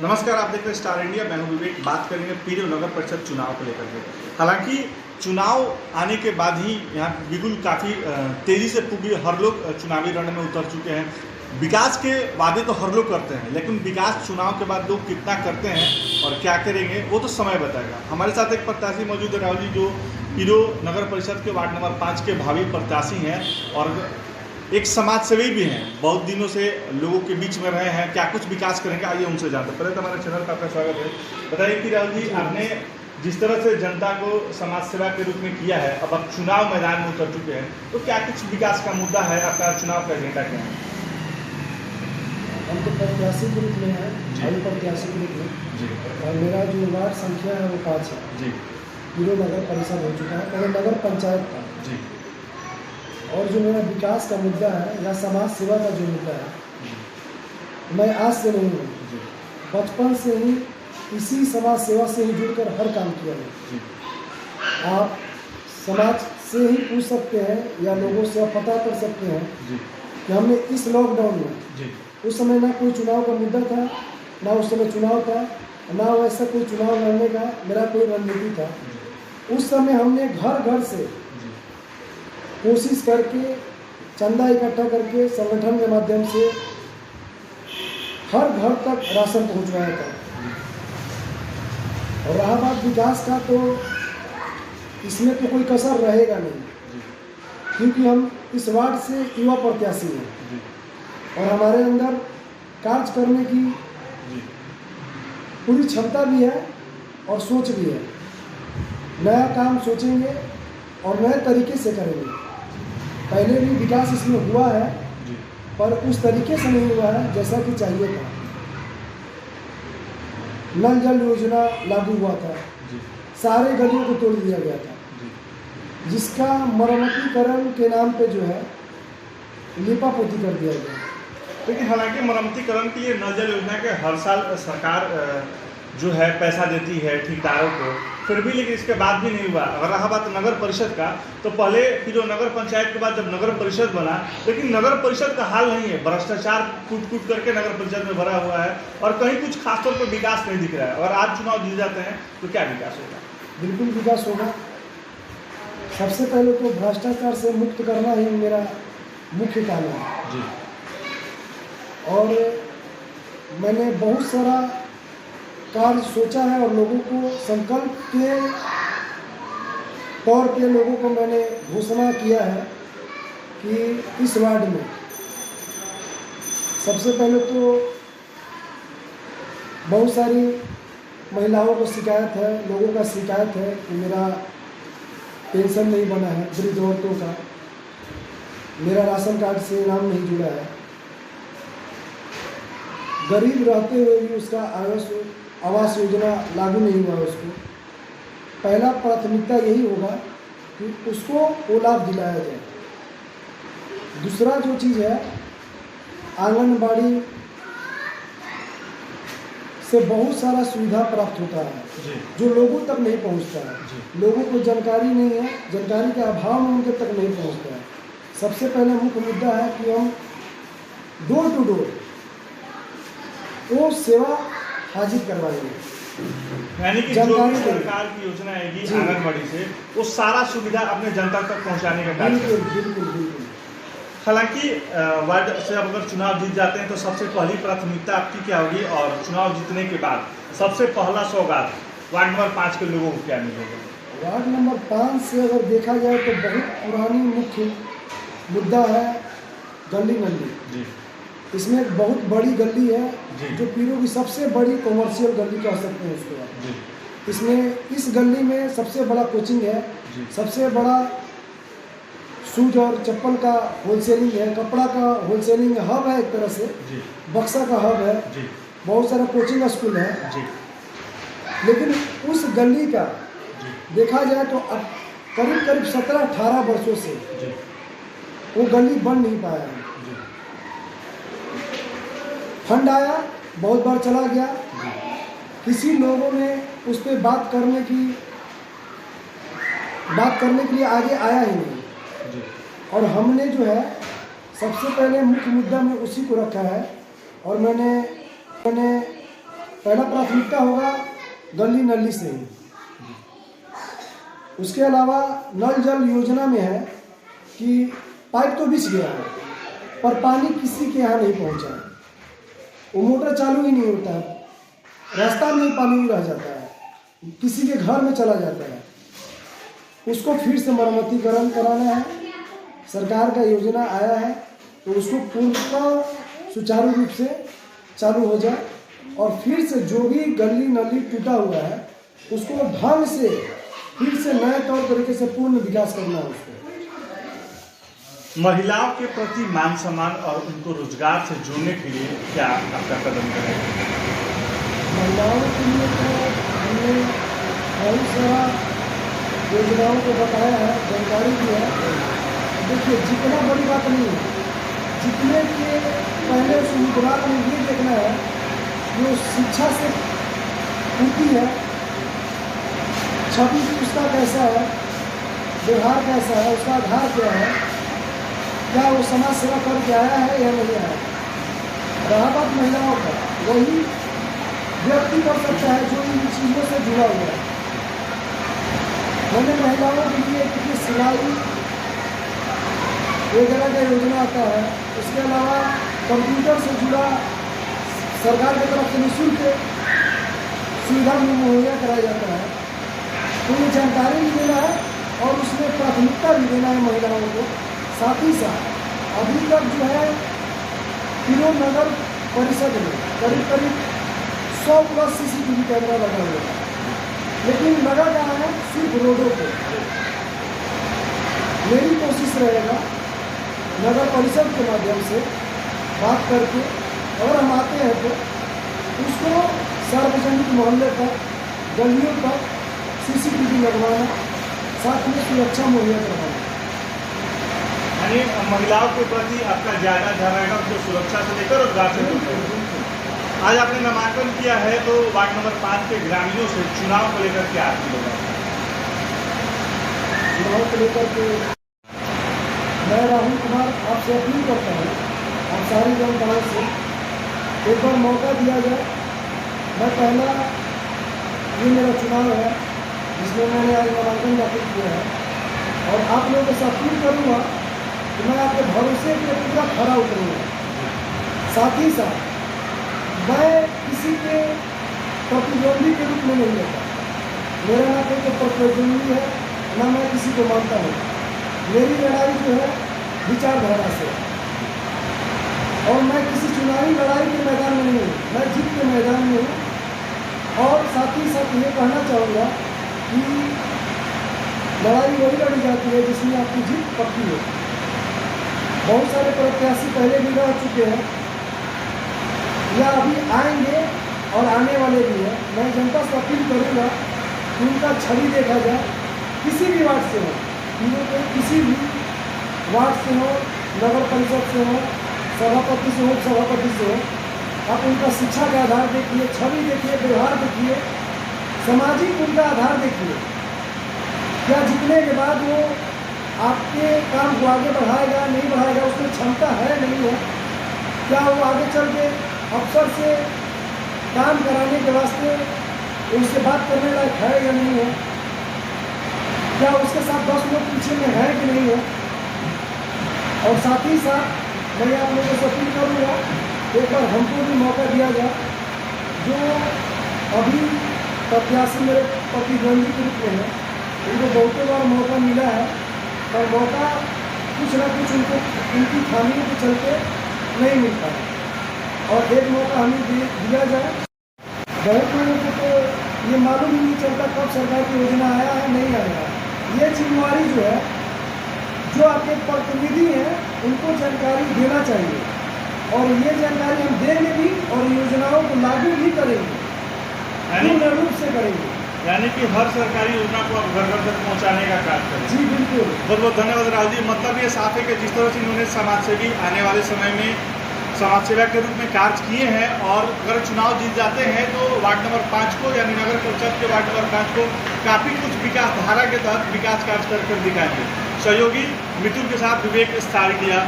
नमस्कार, आप देख रहे हैं स्टार इंडिया। मैं हूं विवेक। बात करेंगे पीरो नगर परिषद चुनाव को लेकर के। हालांकि चुनाव आने के बाद ही यहाँ बिल्कुल काफ़ी तेज़ी से पूरी हर लोग चुनावी रण में उतर चुके हैं। विकास के वादे तो हर लोग करते हैं, लेकिन विकास चुनाव के बाद लोग कितना करते हैं और क्या करेंगे वो तो समय बताएगा। हमारे साथ एक प्रत्याशी मौजूद है, राहुल जी, जो पीरो नगर परिषद के वार्ड नंबर 5 के भावी प्रत्याशी हैं और एक समाज सेवी भी हैं। बहुत दिनों से लोगों के बीच में रहे हैं। क्या कुछ विकास करेंगे, आइए उनसे जानते हैं। पहले तो हमारे चैनल पर आपका स्वागत है। बताइए कि राहुल जी, आपने जिस तरह से जनता को समाज सेवा के रूप में किया है, अब आप चुनाव मैदान में उतर चुके हैं, तो क्या कुछ विकास का मुद्दा है? आपका चुनाव का एजेंडा क्या है? हम तो प्रत्याशी के रूप में हैं, हम प्रत्याशी के रूप में जी और मेरा जो वार्ड संख्या है वो 5 है। जी पीरो नगर परिषद हो चुका है और नगर पंचायत का। जी और जो मेरा विकास का मुद्दा है या समाज सेवा का जो मुद्दा है, मैं आज से नहीं हूँ, जी बचपन से ही इसी समाज सेवा से ही जुड़कर हर काम किया है। जी आप समाज से ही पूछ सकते हैं या लोगों से आप पता कर सकते हैं जी कि हमने इस लॉकडाउन में, जी उस समय ना कोई चुनाव का मुद्दा था, ना उस समय चुनाव था, ना वैसा कोई चुनाव लड़ने का मेरा कोई रणनीति था। उस समय हमने घर घर से कोशिश करके चंदा इकट्ठा करके संगठन के माध्यम से हर घर तक राशन पहुंचवाया था। और रहा बात विकास का, तो इसमें तो कोई कसर रहेगा नहीं, क्योंकि हम इस वार्ड से युवा प्रत्याशी हैं और हमारे अंदर कार्य करने की पूरी क्षमता भी है और सोच भी है। नया काम सोचेंगे और नए तरीके से करेंगे। पहले भी विकास इसमें हुआ है, पर उस तरीके से नहीं हुआ है जैसा कि चाहिए था। नल जल योजना लागू हुआ था, सारे गलियों को तोड़ दिया गया था, जिसका मरम्मतीकरण के नाम पे जो है लिपा पोती कर दिया गया। लेकिन हालांकि मरम्मतीकरण के लिए नल जल योजना के हर साल सरकार जो है पैसा देती है ठेकेदारों को, फिर भी लेकिन इसके बाद भी नहीं हुआ। अगर रहा बात नगर परिषद का, तो पहले फिर नगर पंचायत के बाद जब नगर परिषद बना, लेकिन नगर परिषद का हाल नहीं है। भ्रष्टाचार कूट कूट करके नगर परिषद में भरा हुआ है और कहीं कुछ खासतौर पर विकास नहीं दिख रहा है। अगर आज चुनाव जीत जाते हैं तो क्या विकास होगा? बिल्कुल विकास होगा। सबसे पहले तो भ्रष्टाचार से मुक्त करना ही मेरा मुख्य काम है। जी। और मैंने बहुत सारा कार्य सोचा है और लोगों को संकल्प के तौर पे लोगों को मैंने घोषणा किया है कि इस वार्ड में सबसे पहले तो बहुत सारी महिलाओं को शिकायत है, लोगों का शिकायत है कि मेरा पेंशन नहीं बना है, वृद्ध औरतों का, मेरा राशन कार्ड से नाम नहीं जुड़ा है, गरीब रहते हुए भी उसका आवास योजना लागू नहीं हुआ। उसको पहला प्राथमिकता यही होगा कि उसको वो लाभ दिलाया जाए। दूसरा जो चीज़ है, आंगनबाड़ी से बहुत सारा सुविधा प्राप्त होता है जो लोगों तक नहीं पहुंचता है। लोगों को जानकारी नहीं है, जानकारी के अभाव में उनके तक नहीं पहुंचता है। सबसे पहले मुख्य मुद्दा है कि हम डोर टू डोर वो सेवा हाजिर करवाएंगे। यानी कि जो भी सरकार की योजना आएगी आंगनबाड़ी से, वो सारा सुविधा अपने जनता तक पहुंचाने का कार्य करेंगे। बिल्कुल बिल्कुल। हालांकि वार्ड से अब अगर चुनाव जीत जाते हैं तो सबसे पहली प्राथमिकता आपकी क्या होगी, और चुनाव जीतने के बाद सबसे पहला सौगात वार्ड नंबर 5 के लोगों को क्या मिलेगा? वार्ड नंबर 5 से अगर देखा जाए तो बहुत पुरानी मुख्य मुद्दा है गली नली। जी। इसमें एक बहुत बड़ी गली है जो पीरो की सबसे बड़ी कॉमर्शियल गली कह सकते हैं उसको आप। इसमें इस गली में सबसे बड़ा कोचिंग है, सबसे बड़ा शूज और चप्पल का होलसेलिंग है, कपड़ा का होलसेलिंग हब है, एक तरह से बक्सा का हब है, बहुत सारा कोचिंग स्कूल है। लेकिन उस गली का देखा जाए तो अब करीब करीब 17-18 वर्षों से वो गली बन नहीं पाया है। फंड आया, बहुत बार चला गया, किसी लोगों ने उस पर बात करने के लिए आगे आया ही नहीं। और हमने जो है सबसे पहले मुख्य मुद्दा में उसी को रखा है और मैंने पहला प्राथमिकता होगा गली नली से ही। उसके अलावा नल जल योजना में है कि पाइप तो बिछ गया है पर पानी किसी के यहाँ नहीं पहुँचा है, वो मोटर चालू ही नहीं होता है, रास्ता में ही पानी रह जाता है, किसी के घर में चला जाता है। उसको फिर से मरम्मतीकरण कराना है। सरकार का योजना आया है तो उसको पूर्णतः सुचारू रूप से चालू हो जाए और फिर से जो भी गली नली टूटा हुआ है उसको ढंग से फिर से नए तौर तरीके से पूर्ण विकास करना है उसको। महिलाओं के प्रति मान सम्मान और उनको रोजगार से जोड़ने के लिए क्या आपका कदम करेगा? महिलाओं के लिए तो हमने बहुत सारा योजनाओं को बताया है, जानकारी दी है। देखिए, जितना बड़ी बात नहीं है, जितने के पहले शुरुआत में ये देखना है जो शिक्षा से पूर्ति है, छवि उसका कैसा है, व्यवहार कैसा है, उसका आधार क्या है, क्या वो समाज सेवा करके आया है या नहीं आया। रहा बात महिलाओं का, वही व्यक्ति कर सकता है जो इन चीज़ों से जुड़ा हुआ है। मैंने महिलाओं के लिए किसी सिलाई वगैरह का योजना आता है। इसके अलावा कंप्यूटर से जुड़ा सरकार की तरफ से निःशुल्क सुविधा भी मुहैया कराया जाता है। तो ये जानकारी भी देना है और उसमें प्राथमिकता भी देना है महिलाओं को। साथ ही साथ अभी तक जो है पीरो नगर परिषद में करीब करीब 100+ CCTV कैमरा लगा हुआ है, लेकिन लगा कहाँ है? सिर्फ रोडों पे। मेरी कोशिश रहेगा नगर परिषद के माध्यम से बात करके, अगर हम आते हैं तो उसको सार्वजनिक मोहल्ले तक, गलियों तक CCTV लगवाना, साथ में सुरक्षा मुहैया करवाना। यानी महिलाओं के प्रति आपका ज़्यादा ध्यान रहेगा, उनको सुरक्षा से लेकर रोजगार से लेकर। आज आपने नामांकन किया है तो वार्ड नंबर 5 के ग्रामीणों से चुनाव को लेकर क्या आपकी होगा? चुनाव को लेकर के मैं राहुल कुमार आपसे अपील करता हूँ, आप सारी जनताओं से एक बार मौका दिया जाए। मैं पहला ये मेरा चुनाव है जिसमें मैंने आज नामांकन दाखिल किया है और आप लोगों से अपील करूँगा कि मैं आपके भरोसे पे पूरा खरा उतरूँगा। साथ ही साथ मैं किसी के प्रतिद्वंदी के रूप में नहीं लेता। मेरा ना कोई तो प्रतिद्वंदी है, ना मैं किसी को मानता हूँ। मेरी लड़ाई जो है विचारधारा से, और मैं किसी चुनावी लड़ाई के मैदान में नहीं हूँ, मैं जीत के मैदान में हूँ। और साथ ही साथ ये कहना चाहूँगा कि लड़ाई वही लड़ी जाती है जिसमें आपकी जीत पक्की है। बहुत सारे प्रत्याशी पहले भी रह चुके हैं या अभी आएंगे और आने वाले भी हैं। मैं जनता से अपील करूँगा कि उनका छवि देखा जाए, किसी भी वार्ड से हो, किसी भी वार्ड से हो, नगर परिषद से हो, सभापति से हो, सभापति से हो, आप उनका शिक्षा का आधार देखिए, छवि देखिए, व्यवहार देखिए, सामाजिक उनका आधार देखिए। क्या जीतने के बाद वो आपके काम को आगे बढ़ाएगा नहीं बढ़ाएगा, उसमें क्षमता है नहीं है, क्या वो आगे चल के अफसर से काम कराने के वास्ते उनसे बात करने लायक है या नहीं है, क्या उसके साथ 10 लोग पीछे में है कि नहीं है। और साथ ही साथ मैं आप लोगों से अपील करूँगा एक बार हमको भी मौका दिया जाए। जो अभी प्रत्याशी मेरे प्रतिद्वंदी के रूप में है, उनको बहुतों बार मौका मिला है, पर मौका कुछ ना कुछ उनको उनकी खामियों के चलते नहीं मिलता है। और एक मौका हमें दिया जाए। बहुत लोगों को तो ये मालूम ही नहीं चलता कब सरकार की योजना आया है नहीं आया है। ये जिम्मेवारी जो है, जो आपके प्रतिनिधि हैं उनको जानकारी देना चाहिए, और ये जानकारी हम देंगे भी और योजनाओं को लागू भी करेंगे, पूर्ण रूप से करेंगे। यानी कि हर सरकारी योजना को आप घर घर तक पहुँचाने का कार्य करें। जी बिल्कुल। बहुत बहुत धन्यवाद राहुल जी। मतलब ये साफ है कि जिस तरह से इन्होंने समाजसेवी आने वाले समय में समाज सेवा के रूप में कार्य किए हैं, और अगर चुनाव जीत जाते हैं तो वार्ड नंबर 5 को यानी नगर परिषद के वार्ड नंबर 5 को काफ़ी कुछ विकास धारा के तहत विकास कार्य कर दिखाएंगे। सहयोगी मिथुन के साथ विवेक स्टार किया।